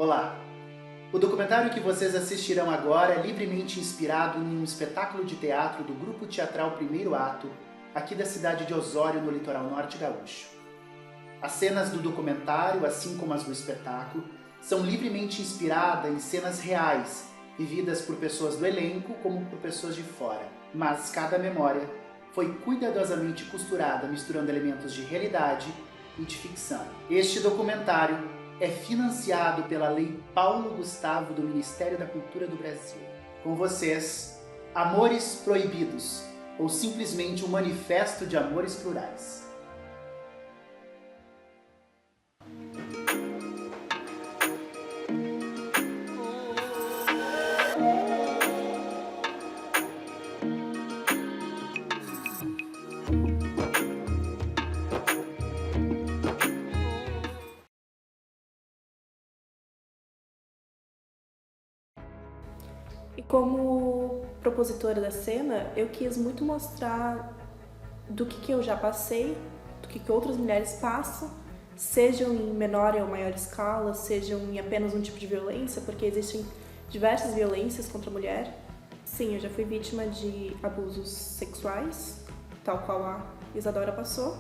Olá! O documentário que vocês assistirão agora é livremente inspirado em um espetáculo de teatro do Grupo Teatral Primeiro Ato, aqui da cidade de Osório, no litoral norte gaúcho. As cenas do documentário, assim como as do espetáculo, são livremente inspiradas em cenas reais, vividas por pessoas do elenco como por pessoas de fora. Mas cada memória foi cuidadosamente costurada, misturando elementos de realidade e de ficção. Este documentário é financiado pela Lei Paulo Gustavo do Ministério da Cultura do Brasil. Com vocês, Amores Proibidos, ou simplesmente um manifesto de amores plurais. E como propositora da cena, eu quis muito mostrar do que eu já passei, do que outras mulheres passam, sejam em menor ou maior escala, sejam em apenas um tipo de violência, porque existem diversas violências contra a mulher. Sim, eu já fui vítima de abusos sexuais, tal qual a Isadora passou.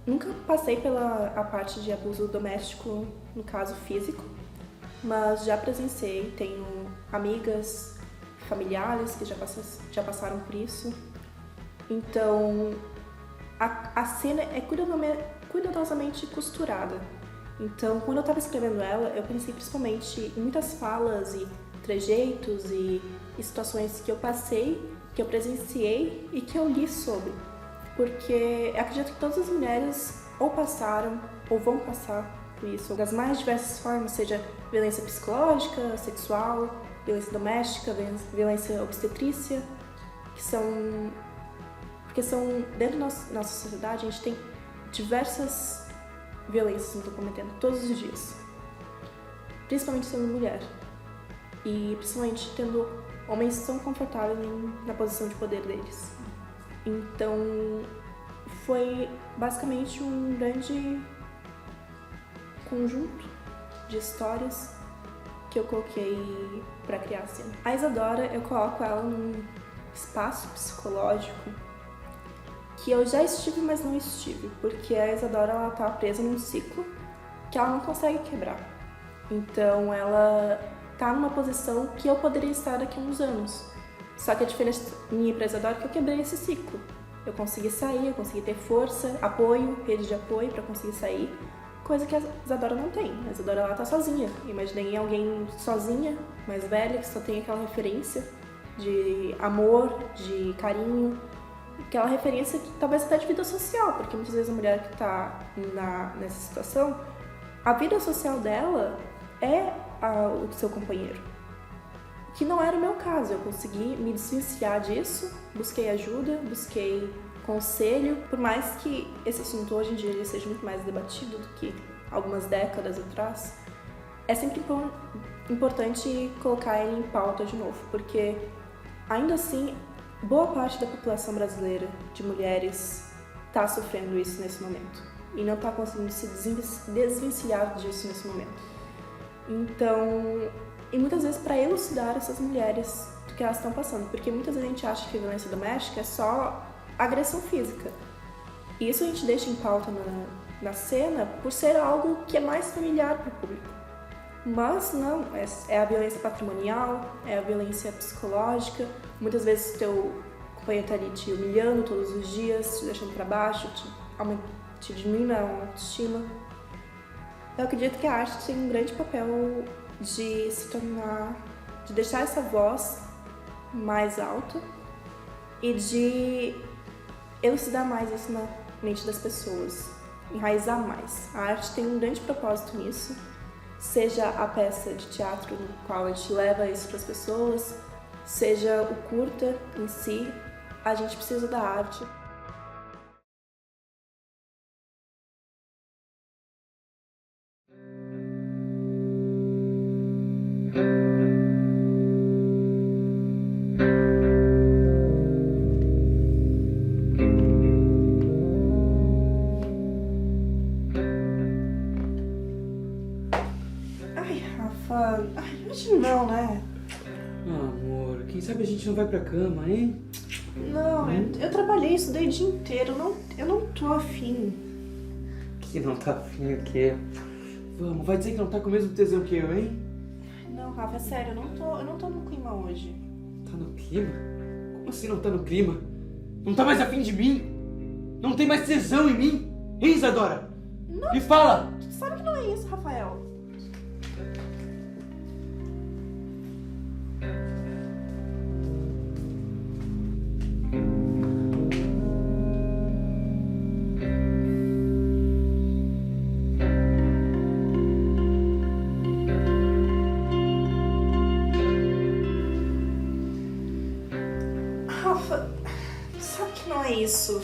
Nunca passei pela parte de abuso doméstico, no caso físico, mas já presenciei, tenho amigas, familiares que já passaram por isso. Então, a cena é cuidadosamente costurada. Então, quando eu estava escrevendo ela, eu pensei principalmente em muitas falas e trejeitos e situações que eu passei, que eu presenciei e que eu li sobre. Porque eu acredito que todas as mulheres ou passaram ou vão passar por isso, das mais diversas formas, seja violência psicológica, sexual, violência doméstica, violência obstetrícia, porque são dentro da nossa sociedade a gente tem diversas violências que estão cometendo todos os dias, principalmente sendo mulher e principalmente tendo homens tão confortáveis na posição de poder deles. Então foi basicamente um grande conjunto de histórias que eu coloquei para criar a cena. A Isadora, eu coloco ela num espaço psicológico que eu já estive, mas não estive, porque a Isadora ela tá presa num ciclo que ela não consegue quebrar. Então ela tá numa posição que eu poderia estar daqui a uns anos. Só que a diferença minha para a Isadora é que eu quebrei esse ciclo. Eu consegui sair, eu consegui ter força, apoio, rede de apoio para conseguir sair. Coisa que a Isadora não tem. A Isadora ela tá sozinha. Imaginei alguém sozinha, mais velha, que só tem aquela referência de amor, de carinho, aquela referência que talvez até de vida social, porque muitas vezes a mulher que tá nessa situação, a vida social dela é o seu companheiro. Que não era o meu caso. Eu consegui me desvencilhar disso, busquei ajuda, busquei conselho, por mais que esse assunto hoje em dia ele seja muito mais debatido do que algumas décadas atrás, é sempre importante colocar ele em pauta de novo, porque ainda assim, boa parte da população brasileira de mulheres está sofrendo isso nesse momento e não está conseguindo se desvencilhar disso nesse momento. Então, e muitas vezes para elucidar essas mulheres do que elas estão passando, porque muitas vezes a gente acha que a violência doméstica é só agressão física. E isso a gente deixa em pauta na cena por ser algo que é mais familiar para o público. Mas não, é a violência patrimonial, é a violência psicológica. Muitas vezes o teu companheiro está ali te humilhando todos os dias, te deixando para baixo, te diminuindo a autoestima. Eu acredito que a arte tem um grande papel de deixar essa voz mais alta e de elucidar mais isso na mente das pessoas, enraizar mais. A arte tem um grande propósito nisso, seja a peça de teatro no qual a gente leva isso para as pessoas, seja o curta em si, a gente precisa da arte. gente não vai pra cama, hein? Não, eu trabalhei, estudei o dia inteiro. Eu não tô afim. Que não tá afim o quê? Vamos, vai dizer que não tá com o mesmo tesão que eu, hein? Não, Rafa, é sério, eu não tô no clima hoje. Tá no clima? Como assim não tá no clima? Não tá mais afim de mim? Não tem mais tesão em mim? Hein, Isadora? Não. Me fala! Tu sabe que não é isso, Rafael. Rafa, tu sabe que não é isso.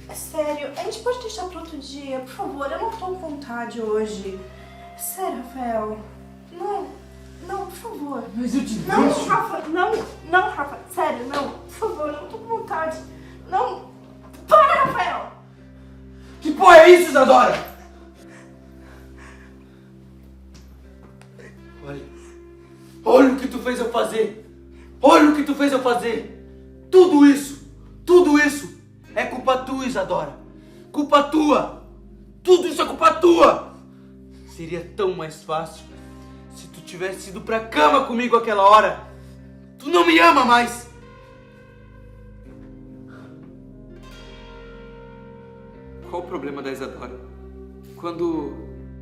É sério, a gente pode deixar para outro dia, por favor, eu não tô com vontade hoje. É sério, Rafael. Não, por favor. Mas eu te Não, deixo. Rafa, não, Rafa, sério, não, por favor, eu não tô com vontade. Não, para, Rafael! Que porra é isso, Isadora? Olha o que tu fez eu fazer. Olha o que tu fez eu fazer. Tudo isso é culpa tua, Isadora. Culpa tua. Tudo isso é culpa tua. Seria tão mais fácil se tu tivesse ido pra cama comigo aquela hora. Tu não me ama mais. Qual o problema da Isadora? Quando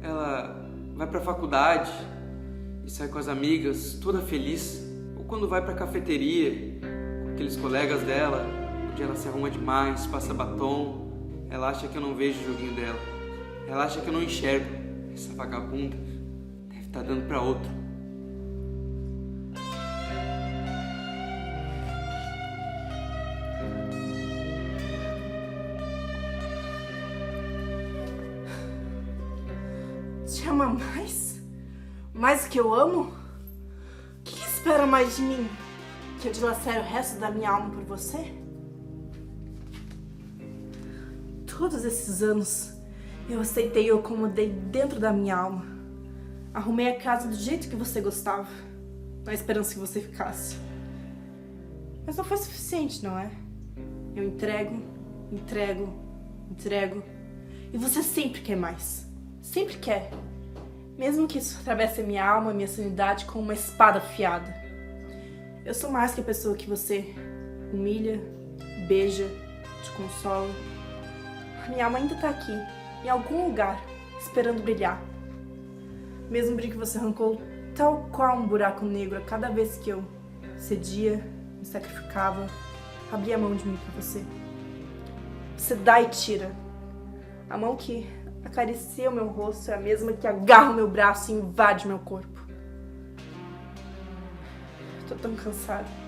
ela vai pra faculdade e sai com as amigas, toda feliz, ou quando vai pra cafeteria com aqueles colegas dela, onde ela se arruma demais, passa batom, ela acha que eu não vejo o joguinho dela. Ela acha que eu não enxergo. Essa vagabunda deve estar dando pra outro. Te ama mais? Mais do que eu amo? O que espera mais de mim? Que eu dilacere o resto da minha alma por você? Todos esses anos eu aceitei e eu acomodei dentro da minha alma. Arrumei a casa do jeito que você gostava, na esperança que você ficasse. Mas não foi suficiente, não é? Eu entrego, e você sempre quer mais. Sempre quer. Mesmo que isso atravesse a minha alma, a minha sanidade com uma espada afiada. Eu sou mais que a pessoa que você humilha, beija, te consola. A minha alma ainda tá aqui, em algum lugar, esperando brilhar. Mesmo brilho que você arrancou tal qual um buraco negro a cada vez que eu cedia, me sacrificava, abria a mão de mim pra você. Você dá e tira. A mão que acaricia o meu rosto é a mesma que agarra o meu braço e invade meu corpo. Tô tão cansada.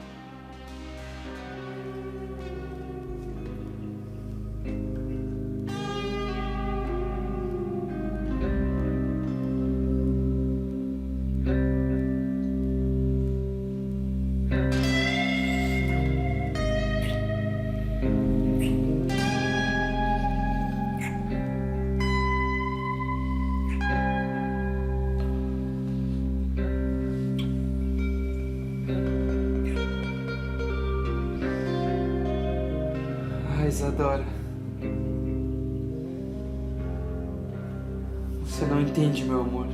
Isadora, você não entende meu amor.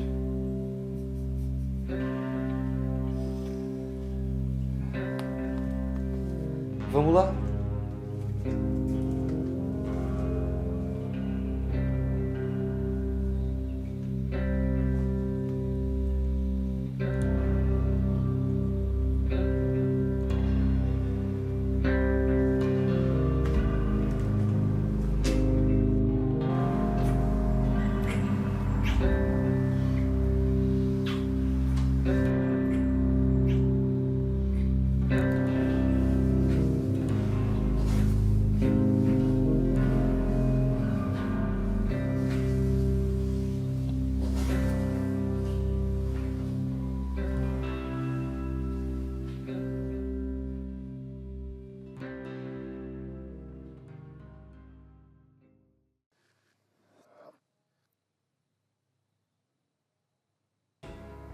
Vamos lá?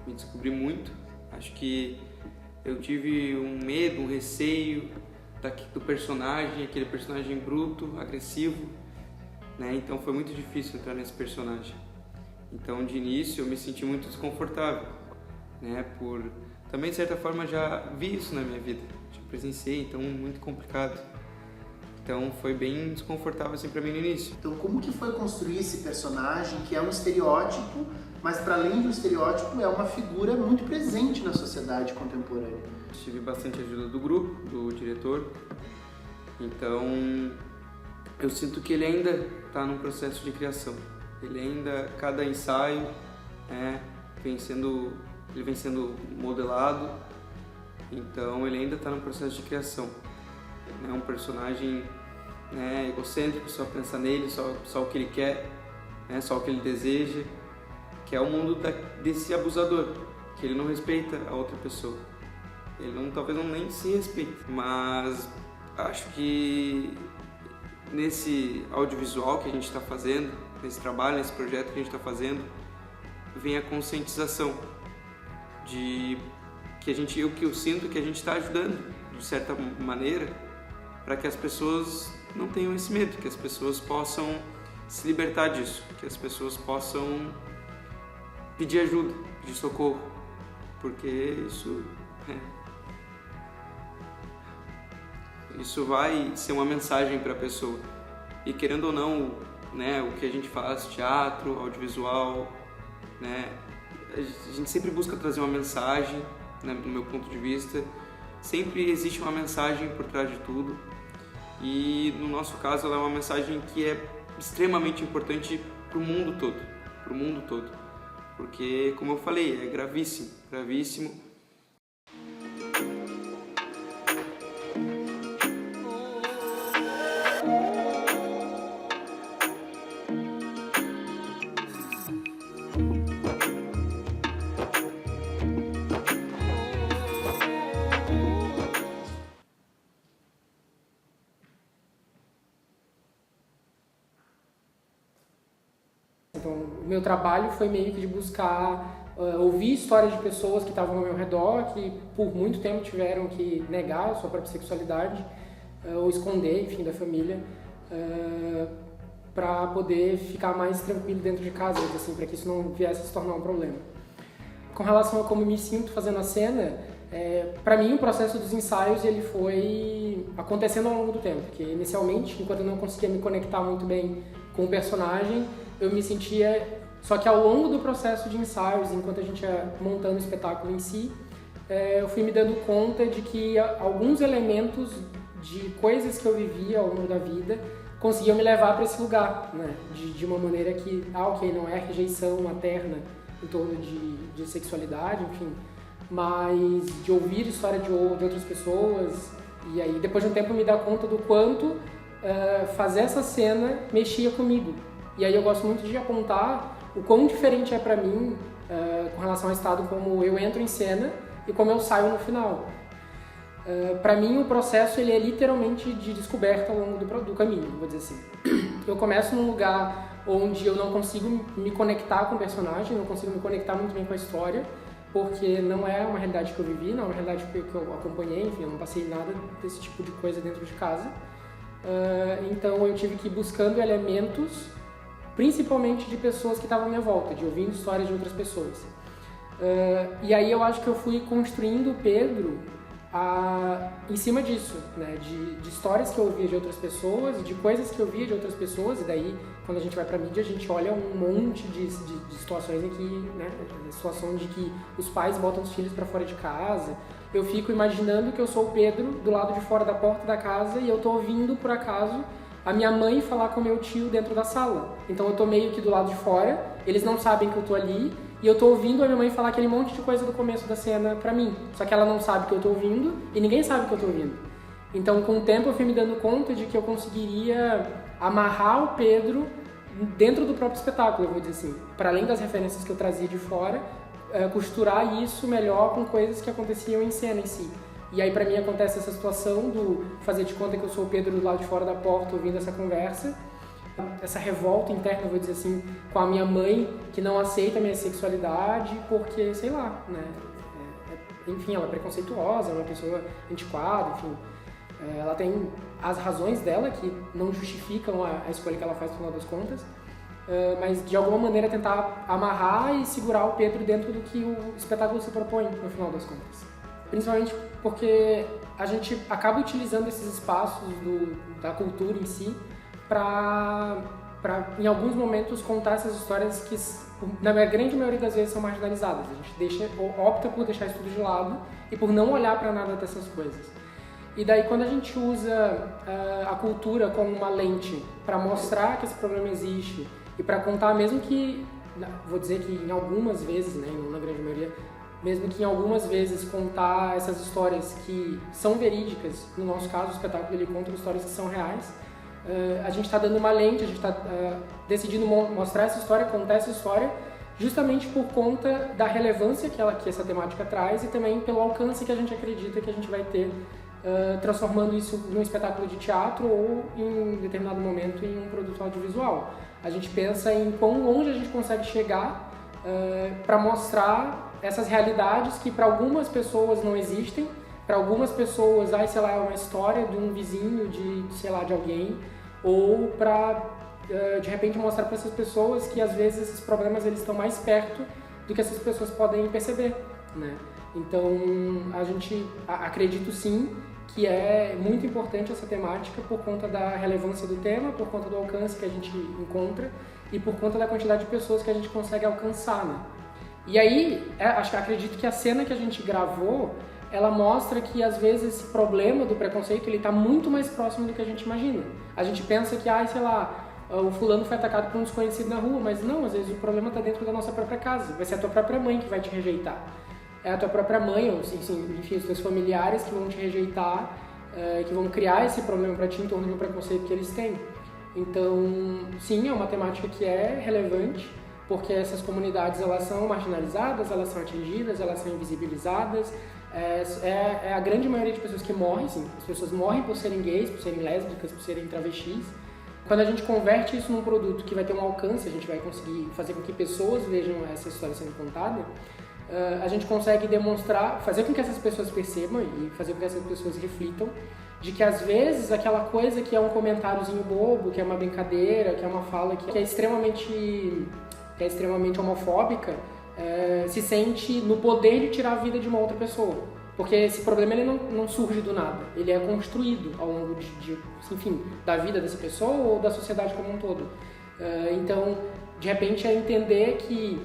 Me descobri muito. Acho que eu tive um medo, um receio do personagem, aquele personagem bruto, agressivo, né? Então foi muito difícil entrar nesse personagem. Então de início eu me senti muito desconfortável, né? Por também de certa forma já vi isso na minha vida, já presenciei, então muito complicado. Então foi bem desconfortável assim para mim no início. Então como que foi construir esse personagem que é um estereótipo, mas para além do estereótipo é uma figura muito presente na sociedade contemporânea? Tive bastante ajuda do grupo, do diretor. Então eu sinto que ele ainda está num processo de criação. Ele ainda, cada ensaio, ele vem sendo modelado. Então ele ainda está no processo de criação. É um personagem egocêntrico, só pensa nele, só o que ele quer, só o que ele deseja, que é o mundo desse abusador, que ele não respeita a outra pessoa. Ele talvez não nem se respeite, mas acho que nesse audiovisual que a gente está fazendo, nesse trabalho, nesse projeto que a gente está fazendo, vem a conscientização de que o que eu sinto que a gente está ajudando, de certa maneira, para que as pessoas não tenham esse medo, que as pessoas possam se libertar disso, que as pessoas possam pedir ajuda, pedir socorro, porque isso vai ser uma mensagem para a pessoa. E querendo ou não, o que a gente faz, teatro, audiovisual, a gente sempre busca trazer uma mensagem, do meu ponto de vista. Sempre existe uma mensagem por trás de tudo. E no nosso caso ela é uma mensagem que é extremamente importante para o mundo todo. Porque, como eu falei, é gravíssimo. Então, o meu trabalho foi meio que de buscar ouvir histórias de pessoas que estavam ao meu redor, que por muito tempo tiveram que negar a sua própria sexualidade ou esconder, enfim, da família, para poder ficar mais tranquilo dentro de casa, assim, para que isso não viesse a se tornar um problema. Com relação a como eu me sinto fazendo a cena, para mim o processo dos ensaios ele foi acontecendo ao longo do tempo, porque inicialmente, enquanto eu não conseguia me conectar muito bem com o personagem, eu me sentia... Só que ao longo do processo de ensaios, enquanto a gente ia montando o espetáculo em si, eu fui me dando conta de que alguns elementos de coisas que eu vivia ao longo da vida conseguiam me levar para esse lugar, né? De uma maneira que, não é rejeição materna em torno de sexualidade, enfim, mas de ouvir história de outras pessoas. E aí, depois de um tempo, eu me dar conta do quanto fazer essa cena mexia comigo. E aí eu gosto muito de apontar o quão diferente é para mim com relação ao estado como eu entro em cena e como eu saio no final. Para mim o processo ele é literalmente de descoberta ao longo do caminho, vou dizer assim. Eu começo num lugar onde eu não consigo me conectar com o personagem, não consigo me conectar muito bem com a história, porque não é uma realidade que eu vivi, não é uma realidade que eu acompanhei, enfim, eu não passei nada desse tipo de coisa dentro de casa. Então eu tive que ir buscando elementos, principalmente de pessoas que estavam à minha volta, de ouvindo histórias de outras pessoas. E aí eu acho que eu fui construindo o Pedro em cima disso, né? De histórias que eu ouvia de outras pessoas, de coisas que eu via de outras pessoas, e daí quando a gente vai pra mídia a gente olha um monte de situações em que, né, situação de que os pais botam os filhos pra fora de casa. Eu fico imaginando que eu sou o Pedro do lado de fora da porta da casa e eu tô ouvindo, por acaso, a minha mãe falar com meu tio dentro da sala. Então eu tô meio que do lado de fora, eles não sabem que eu tô ali, e eu tô ouvindo a minha mãe falar aquele monte de coisa do começo da cena pra mim. Só que ela não sabe que eu tô ouvindo, e ninguém sabe que eu tô ouvindo. Então com o tempo eu fui me dando conta de que eu conseguiria amarrar o Pedro dentro do próprio espetáculo, eu vou dizer assim. Para além das referências que eu trazia de fora, costurar isso melhor com coisas que aconteciam em cena em si. E aí pra mim acontece essa situação do fazer de conta que eu sou o Pedro do lado de fora da porta ouvindo essa conversa, essa revolta interna, eu vou dizer assim, com a minha mãe que não aceita a minha sexualidade porque, sei lá, né, enfim, ela é preconceituosa, é uma pessoa antiquada, enfim. Ela tem as razões dela que não justificam a escolha que ela faz no final das contas, mas de alguma maneira tentar amarrar e segurar o Pedro dentro do que o espetáculo se propõe no final das contas. Principalmente porque a gente acaba utilizando esses espaços da cultura em si para em alguns momentos contar essas histórias que na grande maioria das vezes são marginalizadas. A gente opta por deixar isso tudo de lado e por não olhar para nada dessas coisas. E daí quando a gente usa a cultura como uma lente para mostrar que esse problema existe e para contar, mesmo que, vou dizer que em algumas vezes, né, não na grande maioria, mesmo que em algumas vezes contar essas histórias que são verídicas, no nosso caso o espetáculo ele conta histórias que são reais, a gente está dando uma lente, a gente está decidindo mostrar essa história, contar essa história, justamente por conta da relevância que essa temática traz e também pelo alcance que a gente acredita que a gente vai ter transformando isso num espetáculo de teatro ou em determinado momento em um produto audiovisual. A gente pensa em quão longe a gente consegue chegar para mostrar essas realidades que para algumas pessoas não existem, para algumas pessoas, sei lá, é uma história de um vizinho, sei lá, de alguém, ou para de repente mostrar para essas pessoas que às vezes esses problemas eles estão mais perto do que essas pessoas podem perceber, né? Então, a gente acredito sim que é muito importante essa temática por conta da relevância do tema, por conta do alcance que a gente encontra e por conta da quantidade de pessoas que a gente consegue alcançar, né? E aí, acredito que a cena que a gente gravou, ela mostra que às vezes esse problema do preconceito ele está muito mais próximo do que a gente imagina. A gente pensa que, sei lá, o fulano foi atacado por um desconhecido na rua, mas não, às vezes o problema está dentro da nossa própria casa. Vai ser a tua própria mãe que vai te rejeitar. É a tua própria mãe, ou enfim, os teus familiares que vão te rejeitar, que vão criar esse problema para ti em torno de um preconceito que eles têm. Então, sim, é uma temática que é relevante, porque essas comunidades elas são marginalizadas, elas são atingidas, elas são invisibilizadas. É a grande maioria de pessoas que morrem, sim. As pessoas morrem por serem gays, por serem lésbicas, por serem travestis. Quando a gente converte isso num produto que vai ter um alcance, a gente vai conseguir fazer com que pessoas vejam essa história sendo contada, a gente consegue demonstrar, fazer com que essas pessoas percebam e fazer com que essas pessoas reflitam de que às vezes aquela coisa que é um comentáriozinho bobo, que é uma brincadeira, que é uma fala que é extremamente homofóbica, se sente no poder de tirar a vida de uma outra pessoa. Porque esse problema ele não surge do nada, ele é construído ao longo enfim, da vida dessa pessoa ou da sociedade como um todo. Então, de repente, é entender que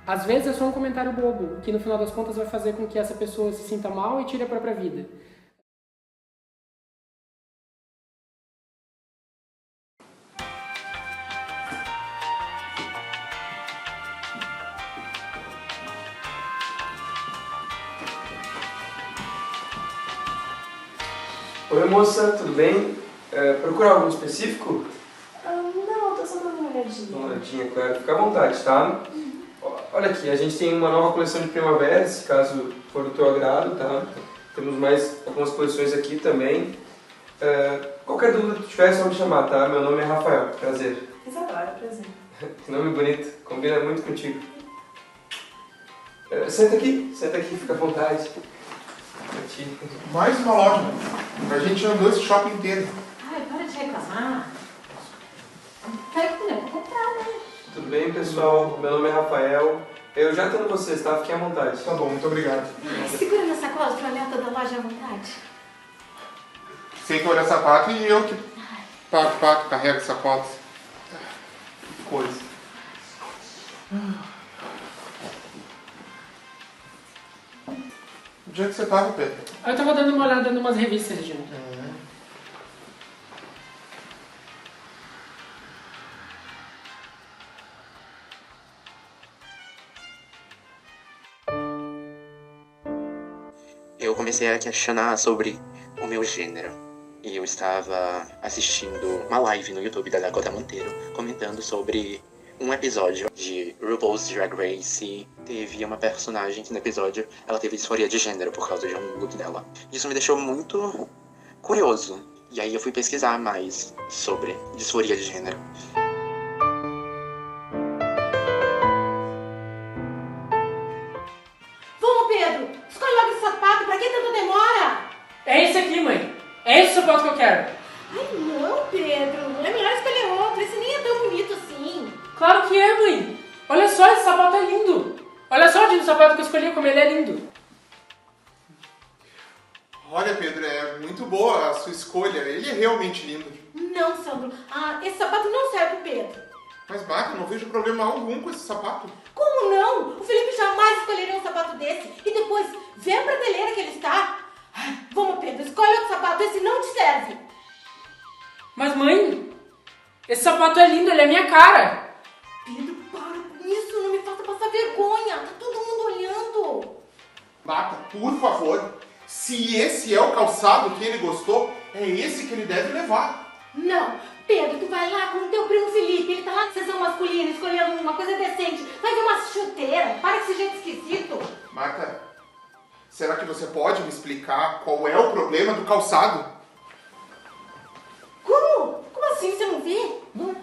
às vezes é só um comentário bobo, que no final das contas vai fazer com que essa pessoa se sinta mal e tire a própria vida. Oi moça, tudo bem? Procura algo específico? Não, tô só dando uma olhadinha. Uma olhadinha, claro. Fica à vontade, tá? Olha aqui, a gente tem uma nova coleção de primavera, se caso for do teu agrado, tá? Temos mais algumas coleções aqui também. Qualquer dúvida que tu tiver, é só me chamar, tá? Meu nome é Rafael, prazer. Isadora, prazer. Que nome bonito, combina muito contigo. Senta aqui, fica à vontade. Mais uma loja. A gente andou esse shopping inteiro. Ai, para de reclamar. Peraí, vou comprar, né? Tudo bem, pessoal? Meu nome é Rafael. Eu já atendo vocês, tá? Fiquem à vontade. Tá bom, muito obrigado. Segura na sacola pra olhar toda a loja à vontade. Sem que olhar sapato e eu que carrego sapatos. Que coisa. Onde é que você tava, Pedro? Eu tava dando uma olhada em umas revistas, Regina. Eu comecei a questionar sobre o meu gênero. E eu estava assistindo uma live no YouTube da Dakota Monteiro comentando sobre um episódio de RuPaul's Drag Race. Teve uma personagem que no episódio ela teve disforia de gênero por causa de um look dela. Isso me deixou muito curioso. E aí eu fui pesquisar mais sobre disforia de gênero. Vamos, Pedro! Escolhe logo esse É esse aqui, mãe. É esse o sapato que eu quero. Ai, não, Pedro. É melhor escolher outro. Esse nem é tão bonito assim. Claro que é, mãe. Olha só, esse sapato é lindo. Olha só o sapato que eu escolhi, como ele é lindo. Olha, Pedro, é muito boa a sua escolha. Ele é realmente lindo. Não, Sandro. Esse sapato não serve pro Pedro. Mas, Marta, não vejo problema algum com esse sapato. Como não? O Felipe jamais escolheria um sapato desse. E depois, vê a prateleira que ele está. Ai, vamos, Pedro, escolhe outro sapato. Esse não te serve. Mas, mãe, esse sapato é lindo, ele é minha cara. Pedro, para com isso. Não me faça passar vergonha. Tá todo mundo olhando. Marta, por favor, se esse é o calçado que ele gostou, é esse que ele deve levar. Não. Pedro, tu vai lá com o teu primo Felipe. Ele tá lá na sessão masculina, escolhendo uma coisa decente. Vai ver uma chuteira. Para com esse jeito esquisito. Marta, será que você pode me explicar qual é o problema do calçado? Como? Como assim? Você não vê? Não.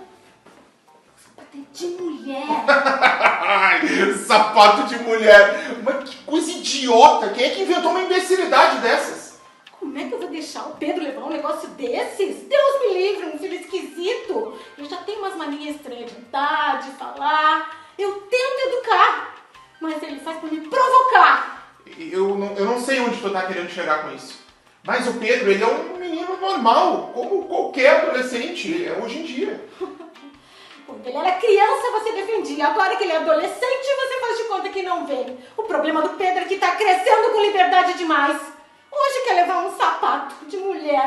Sapato é de mulher. Ai, sapato de mulher. Mas que coisa idiota. Quem é que inventou uma imbecilidade dessas? Como é que eu vou deixar o Pedro levar um negócio desses? Deus me livre, um filho esquisito. Eu já tenho umas manias estranhas de andar, de falar. Eu tento educar, mas ele faz pra me provocar. Eu não sei onde tu tá querendo chegar com isso. Mas o Pedro, ele é um menino normal, como qualquer adolescente hoje em dia. Quando ele era criança, você defendia. Agora que ele é adolescente, você faz de conta que não vê. O problema do Pedro é que tá crescendo com liberdade demais. Hoje quer levar um sapato de mulher.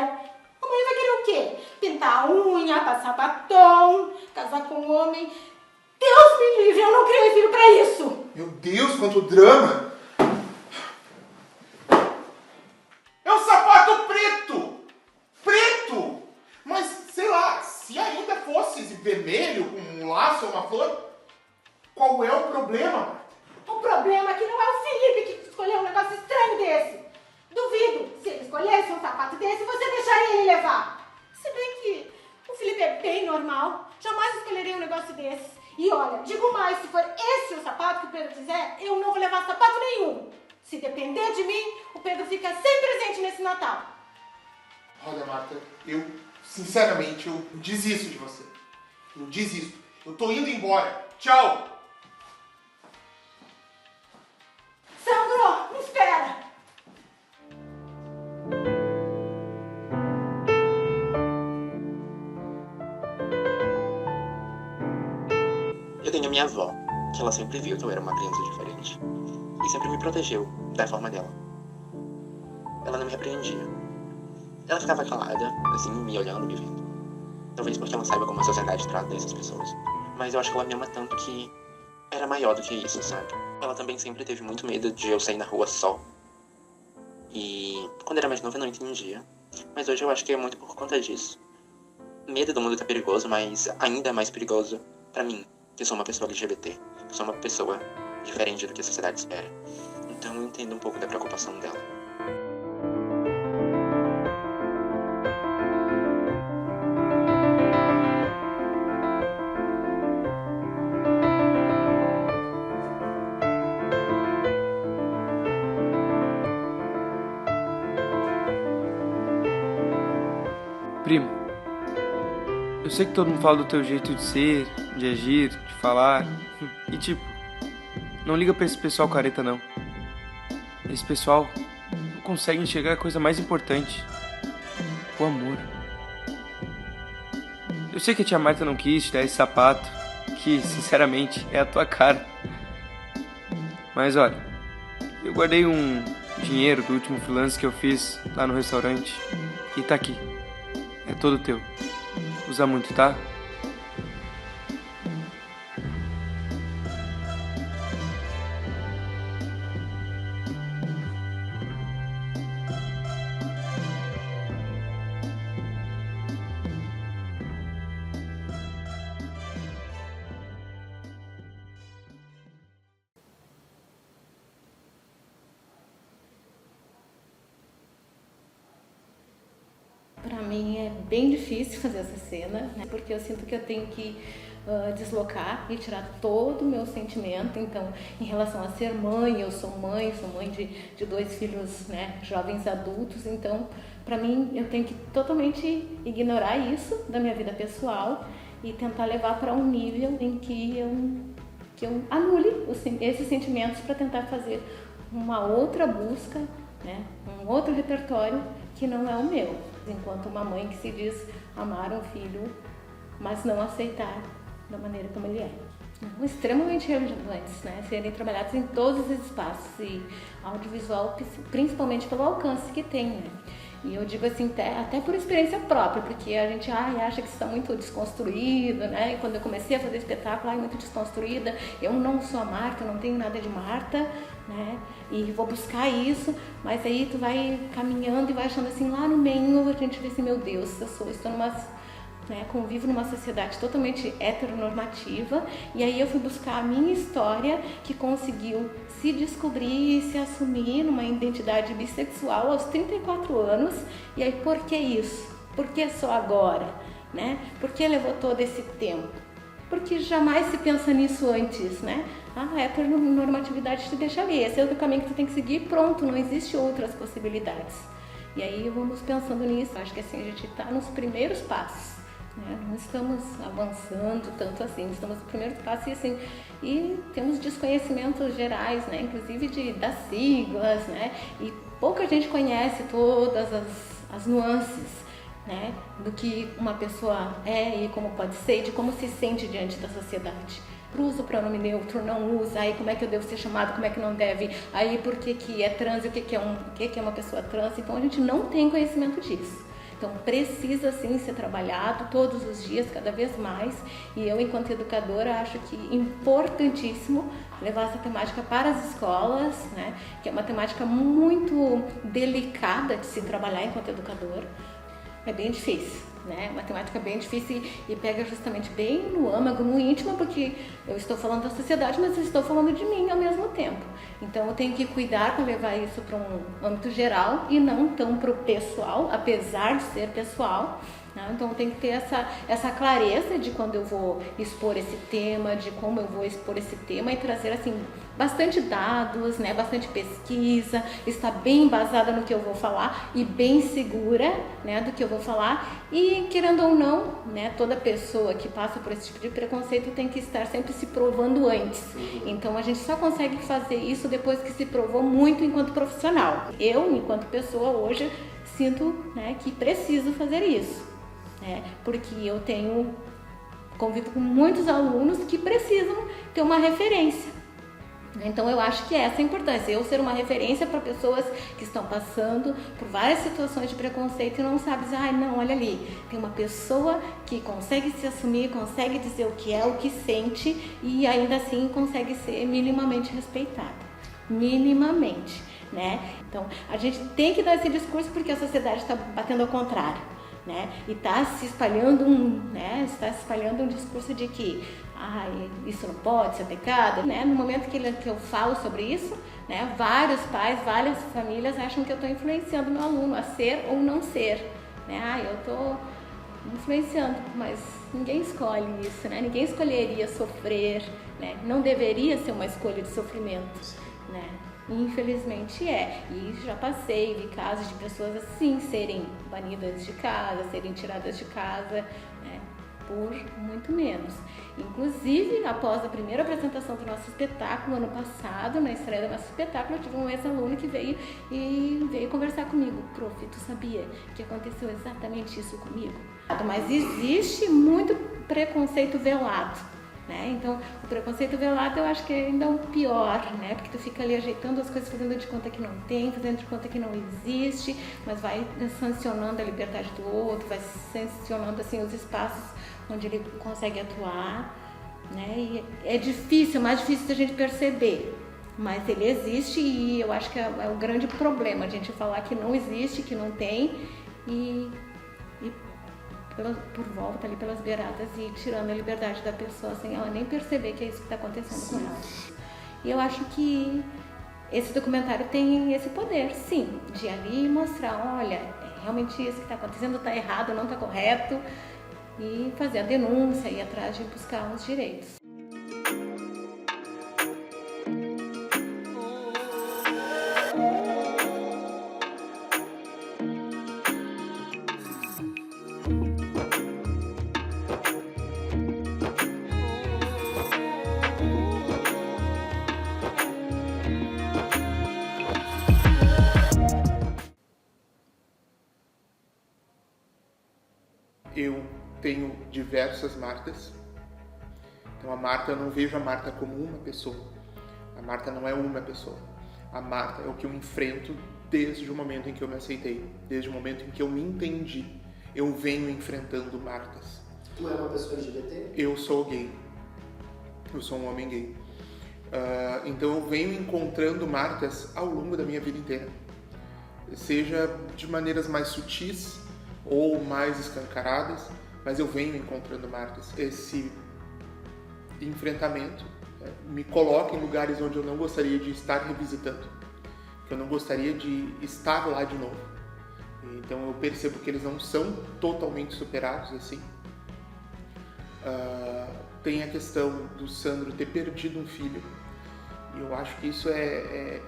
Amanhã vai querer o quê? Pintar a unha, passar batom, casar com um homem. Deus me livre, eu não criei filho pra isso. Meu Deus, quanto drama! É um sapato preto! Preto! Mas, sei lá, se ainda fosse vermelho, com um laço ou uma flor, qual é o problema? O problema é que não é o Felipe que escolheu um negócio estranho desse. Duvido, se ele escolhesse um sapato desse, você deixaria ele levar. Se bem que o Felipe é bem normal, jamais escolheria um negócio desse. E olha, digo mais, se for esse o sapato que o Pedro quiser, eu não vou levar sapato nenhum. Se depender de mim, o Pedro fica sem presente nesse Natal. Olha, Marta, sinceramente, eu desisto de você. Eu desisto. Eu tô indo embora. Tchau! Sandro, me espera! Eu tenho a minha avó, que ela sempre viu que eu era uma criança diferente. E sempre me protegeu, da forma dela. Ela não me repreendia. Ela ficava calada, assim, me olhando, me vendo. Talvez porque ela saiba como a sociedade trata essas pessoas. Mas eu acho que ela me ama tanto que era maior do que isso, sabe? Ela também sempre teve muito medo de eu sair na rua só. E quando eu era mais nova eu não entendia. Mas hoje eu acho que é muito por conta disso. Medo do mundo tá perigoso, mas ainda mais perigoso pra mim, que sou uma pessoa LGBT, que sou uma pessoa diferente do que a sociedade espera. Então eu entendo um pouco da preocupação dela. Primo, eu sei que todo mundo fala do teu jeito de ser, de agir, de falar. E tipo, não liga pra esse pessoal careta não. Esse pessoal não consegue enxergar a coisa mais importante: o amor. Eu sei que a tia Marta não quis te dar esse sapato, que sinceramente é a tua cara. Mas olha, eu guardei um dinheiro do último freelance que eu fiz lá no restaurante e tá aqui. É todo teu. Usa muito, tá? Pra mim é bem difícil fazer essa cena, né? Porque eu sinto que eu tenho que deslocar e tirar todo o meu sentimento. Então, em relação a ser mãe, eu sou mãe de 2 filhos, né, jovens adultos, então, para mim, eu tenho que totalmente ignorar isso da minha vida pessoal e tentar levar para um nível em que eu anule esses sentimentos para tentar fazer uma outra busca, né, um outro repertório que não é o meu. Enquanto uma mãe que se diz amar um filho, mas não aceitar da maneira como ele é. Extremamente relevantes, né? Serem trabalhados em todos os espaços, e audiovisual principalmente pelo alcance que tem, né? E eu digo assim, até por experiência própria, porque a gente acha que isso está muito desconstruído, né? E quando eu comecei a fazer espetáculo, muito desconstruída, eu não sou a Marta, eu não tenho nada de Marta, né? E vou buscar isso, mas aí tu vai caminhando e vai achando assim, lá no meio a gente vê assim, meu Deus, estou convivo numa sociedade totalmente heteronormativa, e aí eu fui buscar a minha história, que conseguiu se descobrir e se assumir numa identidade bissexual aos 34 anos, e aí por que isso? Por que só agora? Né? Por que levou todo esse tempo? Porque jamais se pensa nisso antes, né? A heteronormatividade te deixa ali, esse é o caminho que tu tem que seguir, pronto, não existe outras possibilidades. E aí vamos pensando nisso, acho que assim, a gente está nos primeiros passos. Não estamos avançando tanto assim, estamos no primeiro passo e assim, e temos desconhecimentos gerais, né, inclusive das siglas, né, e pouca gente conhece todas as nuances, né, do que uma pessoa é e como pode ser, de como se sente diante da sociedade. Usa o pronome neutro, não usa, aí como é que eu devo ser chamado, como é que não deve, aí por que é trans, o que é uma pessoa trans, então a gente não tem conhecimento disso. Então, precisa, sim, ser trabalhado todos os dias, cada vez mais. E eu, enquanto educadora, acho que é importantíssimo levar essa temática para as escolas, né? Que é uma temática muito delicada de se trabalhar enquanto educador. É bem difícil, né? Uma temática bem difícil e pega justamente bem no âmago, no íntimo, porque eu estou falando da sociedade, mas eu estou falando de mim ao mesmo tempo. Então eu tenho que cuidar para levar isso para um âmbito geral e não tão para o pessoal, apesar de ser pessoal. Né? Então eu tenho que ter essa clareza de quando eu vou expor esse tema, de como eu vou expor esse tema e trazer assim bastante dados, né, bastante pesquisa, estar bem embasada no que eu vou falar e bem segura, né, do que eu vou falar. E querendo ou não, né, toda pessoa que passa por esse tipo de preconceito tem que estar sempre se provando antes. Então a gente só consegue fazer isso depois que se provou muito enquanto profissional. Eu, enquanto pessoa, hoje sinto, né, que preciso fazer isso, né, porque eu convivo com muitos alunos que precisam ter uma referência. Então eu acho que essa é a importância, eu ser uma referência para pessoas que estão passando por várias situações de preconceito e não sabem, não, olha ali, tem uma pessoa que consegue se assumir, consegue dizer o que é, o que sente e ainda assim consegue ser minimamente respeitada, minimamente, né? Então a gente tem que dar esse discurso porque a sociedade está batendo ao contrário, né? E está se espalhando um discurso de que isso não pode, isso é pecado, né? No momento que eu falo sobre isso, né, vários pais, várias famílias acham que eu estou influenciando meu aluno a ser ou não ser, né? Eu estou influenciando, mas ninguém escolhe isso, né? Ninguém escolheria sofrer, né? Não deveria ser uma escolha de sofrimento, né? Infelizmente é, e já vi casos de pessoas assim serem banidas de casa, serem tiradas de casa, né, por muito menos. Inclusive, após a primeira apresentação do nosso espetáculo, ano passado, na estreia do nosso espetáculo, eu tive um ex-aluno que veio conversar comigo. Prof, tu sabia que aconteceu exatamente isso comigo? Mas existe muito preconceito velado. Né? Então, o preconceito velado eu acho que é ainda o pior, né? Porque tu fica ali ajeitando as coisas, fazendo de conta que não tem, fazendo de conta que não existe, mas vai sancionando a liberdade do outro, vai sancionando assim, os espaços onde ele consegue atuar, né? E é difícil, mais difícil da gente perceber, mas ele existe e eu acho que é o grande problema, a gente falar que não existe, que não tem e por volta ali pelas beiradas e tirando a liberdade da pessoa sem ela nem perceber que é isso que está acontecendo com ela. E eu acho que esse documentário tem esse poder, sim, de ali mostrar, olha, realmente isso que está acontecendo está errado, não está correto, e fazer a denúncia, ir atrás de buscar os direitos. Eu tenho diversas Martas. Então a Marta, eu não vejo a Marta como uma pessoa. A Marta não é uma pessoa. A Marta é o que eu enfrento desde o momento em que eu me aceitei, desde o momento em que eu me entendi. Eu venho enfrentando Martas. Tu é uma pessoa LGBT? Eu sou gay. Eu sou um homem gay. Então eu venho encontrando Martas ao longo da minha vida inteira. Seja de maneiras mais sutis ou mais escancaradas, mas eu venho encontrando Martas. Esse enfrentamento me coloca em lugares onde eu não gostaria de estar revisitando, que eu não gostaria de estar lá de novo. Então eu percebo que eles não são totalmente superados assim. Tem a questão do Sandro ter perdido um filho, e eu acho que isso é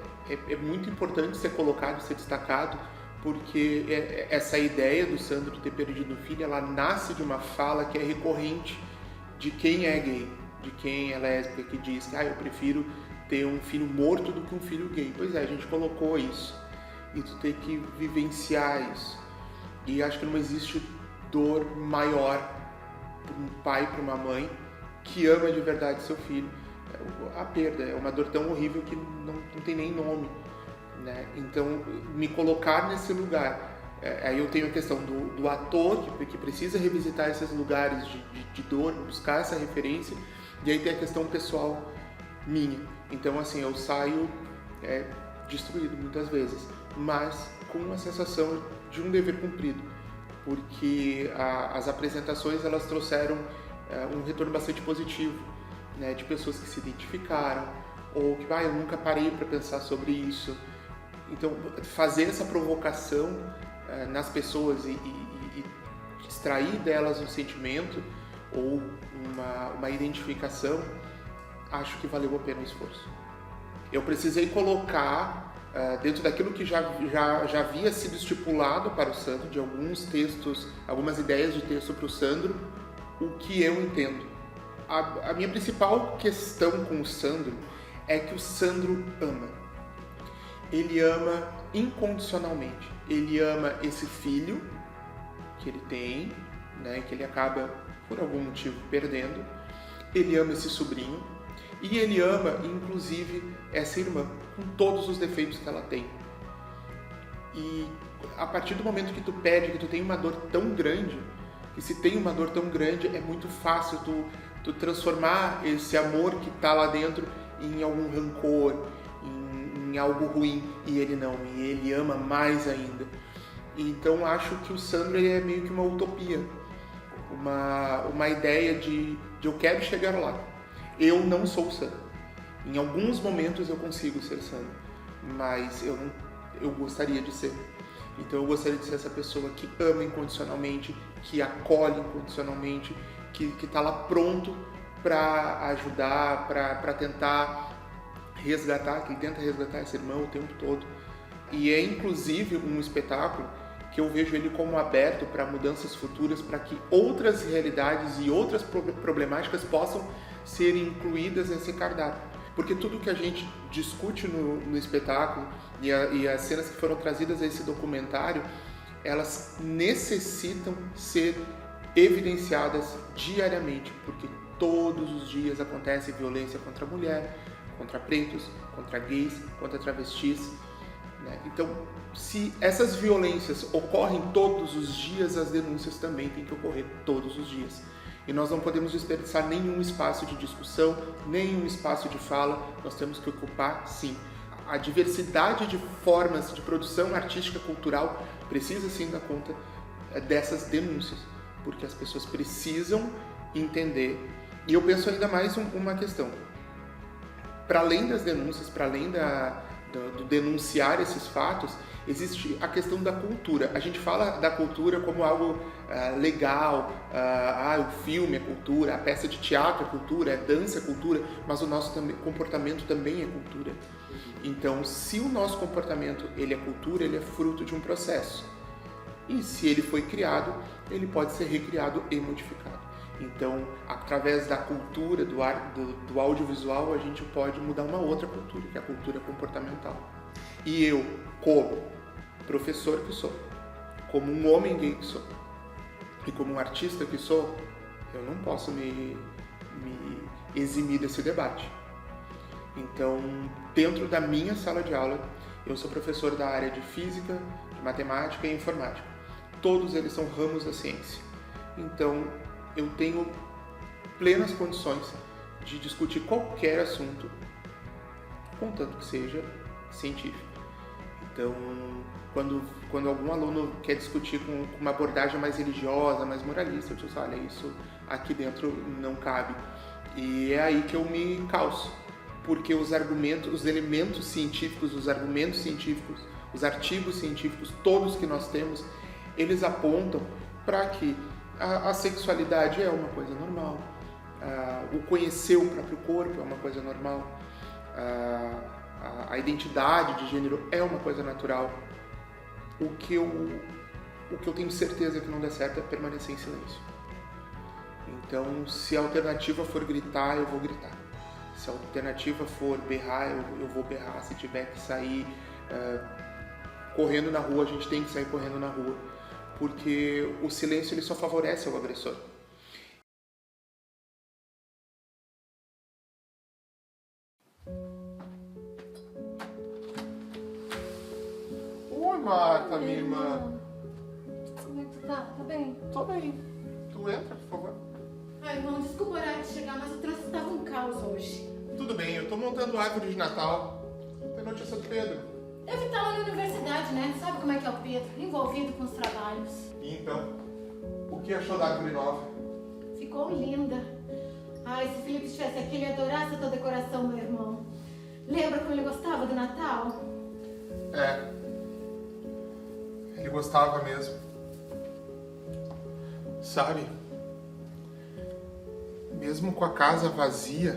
muito importante ser colocado, ser destacado, porque essa ideia do Sandro ter perdido um filho, ela nasce de uma fala que é recorrente de quem é gay, de quem é lésbica, que diz que eu prefiro ter um filho morto do que um filho gay. Pois é, a gente colocou isso, e tu tem que vivenciar isso. E acho que não existe dor maior para um pai, para uma mãe que ama de verdade seu filho. A perda é uma dor tão horrível que não tem nem nome, né? Então, me colocar nesse lugar, aí eu tenho a questão do ator que precisa revisitar esses lugares de dor, buscar essa referência, e aí tem a questão pessoal minha. Então, assim, eu saio destruído muitas vezes, mas com uma sensação de um dever cumprido, porque as apresentações, elas trouxeram um retorno bastante positivo, né, de pessoas que se identificaram, ou que eu nunca parei para pensar sobre isso. Então, fazer essa provocação nas pessoas e extrair delas um sentimento ou uma identificação, acho que valeu a pena o esforço. Eu precisei colocar dentro daquilo que já havia sido estipulado para o Sandro, de alguns textos, algumas ideias de texto para o Sandro, o que eu entendo. A minha principal questão com o Sandro é que o Sandro ama. Ele ama incondicionalmente. Ele ama esse filho que ele tem, né, que ele acaba, por algum motivo, perdendo. Ele ama esse sobrinho. E ele ama, inclusive, essa irmã, com todos os defeitos que ela tem. E a partir do momento que tu pede, que tu tem uma dor tão grande, que se tem uma dor tão grande, é muito fácil tu transformar esse amor que está lá dentro em algum rancor, em algo ruim, e ele não, e ele ama mais ainda. Então acho que o Sandro, ele é meio que uma utopia, uma ideia de eu quero chegar lá. Eu não sou o Sandro. Em alguns momentos eu consigo ser Sandro, mas eu gostaria de ser. Então eu gostaria de ser essa pessoa que ama incondicionalmente, que acolhe incondicionalmente, que está lá pronto para ajudar, para tentar resgatar, que ele tenta resgatar esse irmão o tempo todo. E é inclusive um espetáculo que eu vejo ele como aberto para mudanças futuras, para que outras realidades e outras problemáticas possam ser incluídas nesse cardápio. Porque tudo que a gente discute no espetáculo e as cenas que foram trazidas a esse documentário, elas necessitam ser evidenciadas diariamente, porque todos os dias acontece violência contra a mulher, contra pretos, contra gays, contra travestis, né? Então, se essas violências ocorrem todos os dias, as denúncias também têm que ocorrer todos os dias. E nós não podemos desperdiçar nenhum espaço de discussão, nenhum espaço de fala, nós temos que ocupar, sim. A diversidade de formas de produção artística cultural precisa, sim, dar conta dessas denúncias, porque as pessoas precisam entender. E eu penso ainda mais uma questão. Para além das denúncias, para além do denunciar esses fatos, Existe a questão da cultura. A gente fala da cultura como algo legal, o filme é cultura, a peça de teatro é cultura, a dança é cultura, mas o nosso comportamento também é cultura. Então, se o nosso comportamento ele é cultura, ele é fruto de um processo. E se ele foi criado, ele pode ser recriado e modificado. Então, através da cultura, do audiovisual, a gente pode mudar uma outra cultura, que é a cultura comportamental. E eu, como professor que sou, como um homem gay que sou, e como um artista que sou, eu não posso me eximir desse debate. Então, dentro da minha sala de aula, eu sou professor da área de física, de matemática e informática. Todos eles são ramos da ciência. Então, eu tenho plenas condições de discutir qualquer assunto, contanto que seja científico. Então, quando algum aluno quer discutir com uma abordagem mais religiosa, mais moralista, eu digo, olha, isso aqui dentro não cabe. E é aí que eu me calço, porque os argumentos, os elementos científicos, os argumentos científicos, os artigos científicos, todos que nós temos, eles apontam para que a sexualidade é uma coisa normal, o conhecer o próprio corpo é uma coisa normal, a identidade de gênero é uma coisa natural. O que eu tenho certeza que não dá certo é permanecer em silêncio. Então, se a alternativa for gritar, eu vou gritar. Se a alternativa for berrar, eu vou berrar. Se tiver que sair correndo na rua, a gente tem que sair correndo na rua. Porque o silêncio ele só favorece o agressor. Oi, Marta, minha irmã. Como é que tu tá? Tá bem? Tô bem. Tu entra, por favor. Ai, irmão, desculpa o horário de chegar, mas o trânsito tava um caos hoje. Tudo bem, eu tô montando árvore de Natal. Tem notícia do Pedro. Deve estar lá na universidade, né? Sabe como é que é o Pedro? Envolvido com os trabalhos. E então, o que achou da árvore nova? Ficou linda. Ai, se o Felipe estivesse aqui, ele ia adorar essa tua decoração, meu irmão. Lembra como ele gostava do Natal? É. Ele gostava mesmo. Sabe? Mesmo com a casa vazia,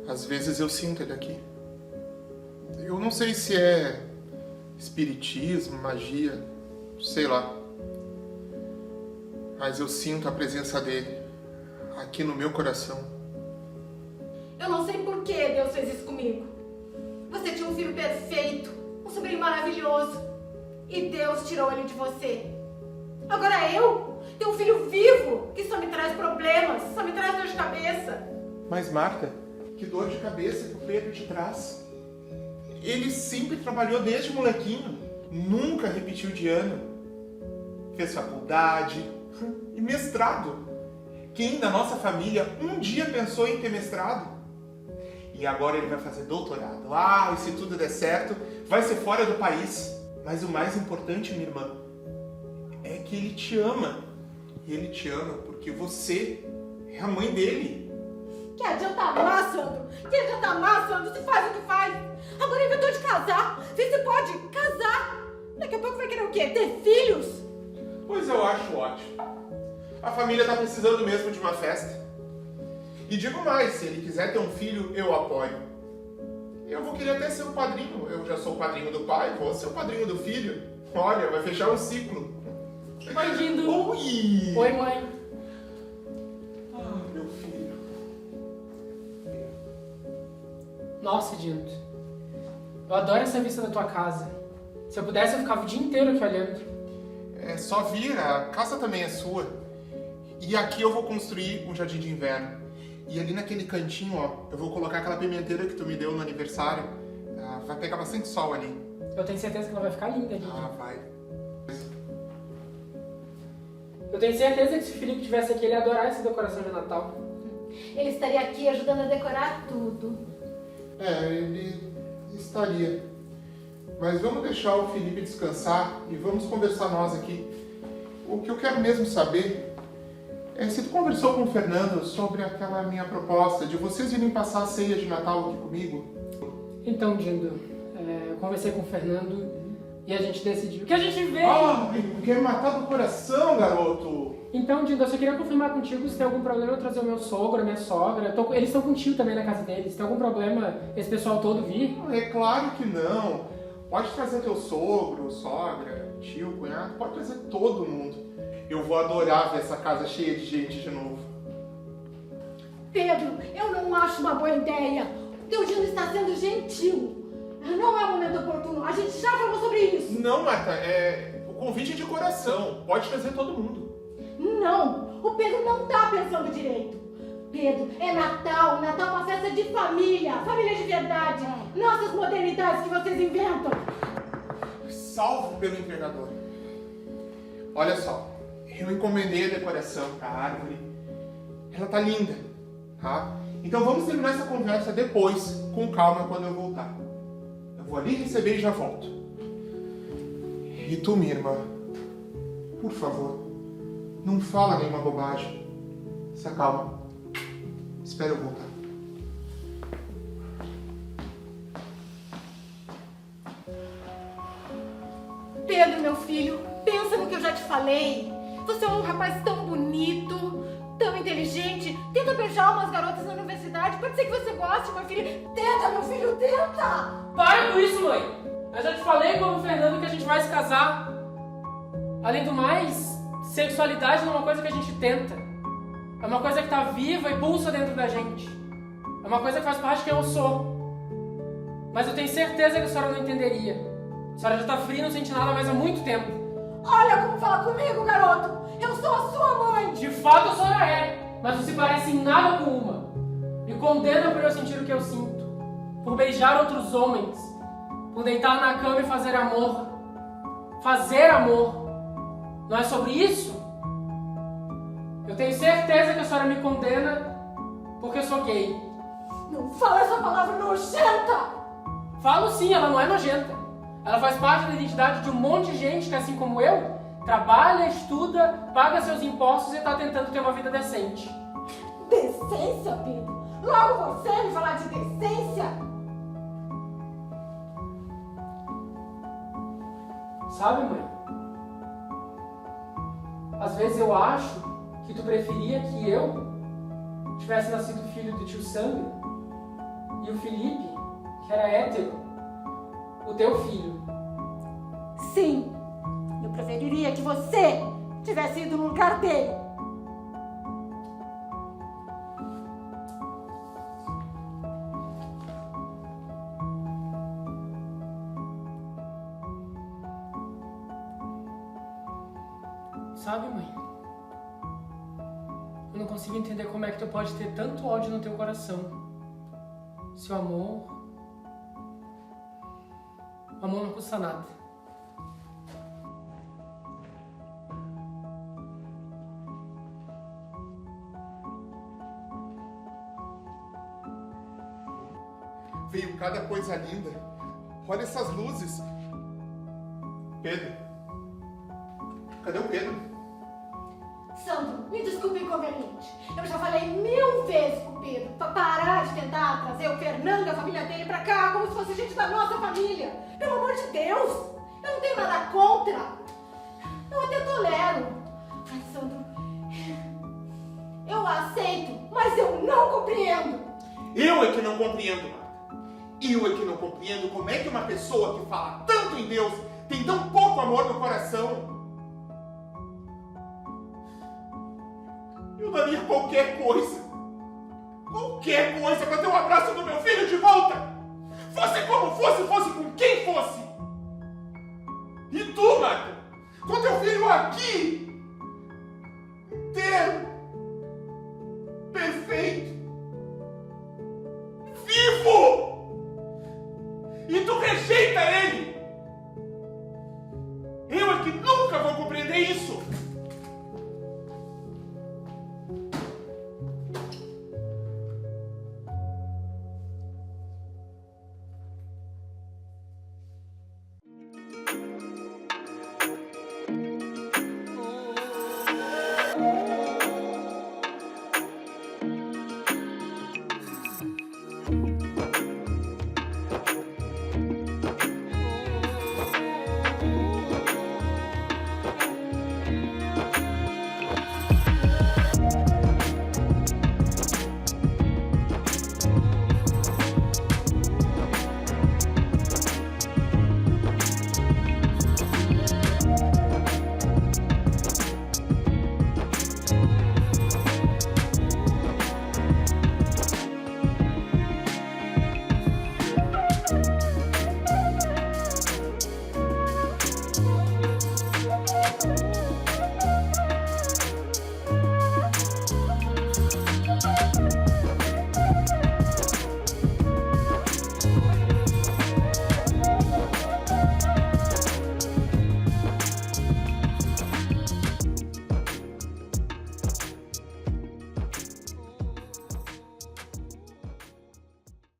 às vezes eu sinto ele aqui. Eu não sei se é espiritismo, magia, sei lá. Mas eu sinto a presença dele aqui no meu coração. Eu não sei por que Deus fez isso comigo. Você tinha um filho perfeito, um sobrinho maravilhoso. E Deus tirou ele de você. Agora eu tenho um filho vivo que só me traz problemas, só me traz dor de cabeça. Mas Marta, que dor de cabeça que o Pedro te traz? Ele sempre trabalhou desde molequinho, nunca repetiu de ano. Fez faculdade e mestrado. Quem da nossa família um dia pensou em ter mestrado? E agora ele vai fazer doutorado. E se tudo der certo, vai ser fora do país. Mas o mais importante, minha irmã, é que ele te ama. E ele te ama porque você é a mãe dele. Que adianta amar, Sandro? Que adianta amar, Sandro? Se faz o que faz. Agora inventou de casar. Vê se pode casar. Daqui a pouco vai querer o quê? Ter filhos? Pois eu acho ótimo. A família tá precisando mesmo de uma festa. E digo mais, se ele quiser ter um filho, eu apoio. Eu vou querer até ser o padrinho. Eu já sou o padrinho do pai, vou ser o padrinho do filho. Olha, vai fechar um ciclo. Oi, Dindo. Oi! Oi, mãe. Meu filho. Nossa, Dindo. Eu adoro essa vista da tua casa. Se eu pudesse, eu ficava o dia inteiro aqui olhando. É só vir, a casa também é sua. E aqui eu vou construir um jardim de inverno. E ali naquele cantinho, ó, eu vou colocar aquela pimenteira que tu me deu no aniversário. Vai pegar bastante sol ali. Eu tenho certeza que ela vai ficar linda ali. Vai. Eu tenho certeza que se o Felipe estivesse aqui, ele ia adorar essa decoração de Natal. Ele estaria aqui ajudando a decorar tudo. Ele estaria. Mas vamos deixar o Felipe descansar e vamos conversar nós aqui. O que eu quero mesmo saber é se tu conversou com o Fernando sobre aquela minha proposta de vocês irem passar a ceia de Natal aqui comigo. Então, Dindo, Eu conversei com o Fernando e a gente decidiu que a gente veio. Quer me matar do coração, garoto? Então, Dindo, eu só queria confirmar contigo se tem algum problema eu trazer o meu sogro, a minha sogra. Eles estão com o tio também na casa deles. Tem algum problema esse pessoal todo vir? É claro que não. Pode trazer teu sogro, sogra, tio, cunhado. Pode trazer todo mundo. Eu vou adorar ver essa casa cheia de gente de novo. Pedro, eu não acho uma boa ideia. O teu Dindo está sendo gentil. Não é o momento oportuno. A gente já falou sobre isso. Não, Marta. O convite é de coração. Pode trazer todo mundo. Não, o Pedro não tá pensando direito. Pedro, é Natal. Natal é uma festa de família. Família de verdade. Nossas modernidades que vocês inventam. Salvo pelo empregador. Olha só. Eu encomendei a decoração pra árvore. Ela tá linda, tá? Então vamos terminar essa conversa depois, com calma, quando eu voltar. Eu vou ali receber e já volto. E tu, minha irmã, por favor, não fala nenhuma bobagem. Se acalma. Espera eu voltar. Pedro, meu filho, pensa no que eu já te falei. Você é um rapaz tão bonito, tão inteligente. Tenta beijar umas garotas na universidade. Pode ser que você goste, meu filho. Tenta, meu filho, tenta! Para com isso, mãe! Eu já te falei com o Fernando que a gente vai se casar. Além do mais, sexualidade não é uma coisa que a gente tenta. É uma coisa que tá viva e pulsa dentro da gente. É uma coisa que faz parte de quem eu sou. Mas eu tenho certeza que a senhora não entenderia. A senhora já tá fria e não sente nada mais há muito tempo. Olha como fala comigo, garoto! Eu sou a sua mãe! De fato a senhora é, mas não se parece em nada com uma. Me condena por eu sentir o que eu sinto. Por beijar outros homens. Por deitar na cama e fazer amor. Fazer amor. Não é sobre isso? Eu tenho certeza que a senhora me condena porque eu sou gay. Não fala essa palavra nojenta! Falo sim, ela não é nojenta. Ela faz parte da identidade de um monte de gente que, assim como eu, trabalha, estuda, paga seus impostos e está tentando ter uma vida decente. Decência, Pedro? Logo você me falar de decência? Sabe, mãe? Às vezes eu acho que tu preferia que eu tivesse nascido filho do tio Sandro e o Felipe, que era hétero, o teu filho. Sim, eu preferiria que você tivesse ido no lugar dele. Sabe, mãe? Eu não consigo entender como é que tu pode ter tanto ódio no teu coração. Se o amor não custa nada. Veio cada coisa linda. Olha essas luzes. Pedro. Cadê o Pedro? Sandro, me desculpe o inconveniente. Eu já falei 1000 vezes com o Pedro pra parar de tentar trazer o Fernando e a família dele pra cá como se fosse gente da nossa família. Pelo amor de Deus, eu não tenho nada contra. Eu até tolero. Mas, Sandro, eu aceito, mas eu não compreendo. Eu é que não compreendo, Marta. Eu é que não compreendo como é que uma pessoa que fala tanto em Deus tem tão pouco amor no coração. Eu daria qualquer coisa pra ter um abraço do meu filho de volta. Fosse como fosse com quem fosse. E tu, Marta, com teu filho aqui, inteiro, perfeito, vivo, e tu rejeita ele. Eu é que nunca vou compreender isso.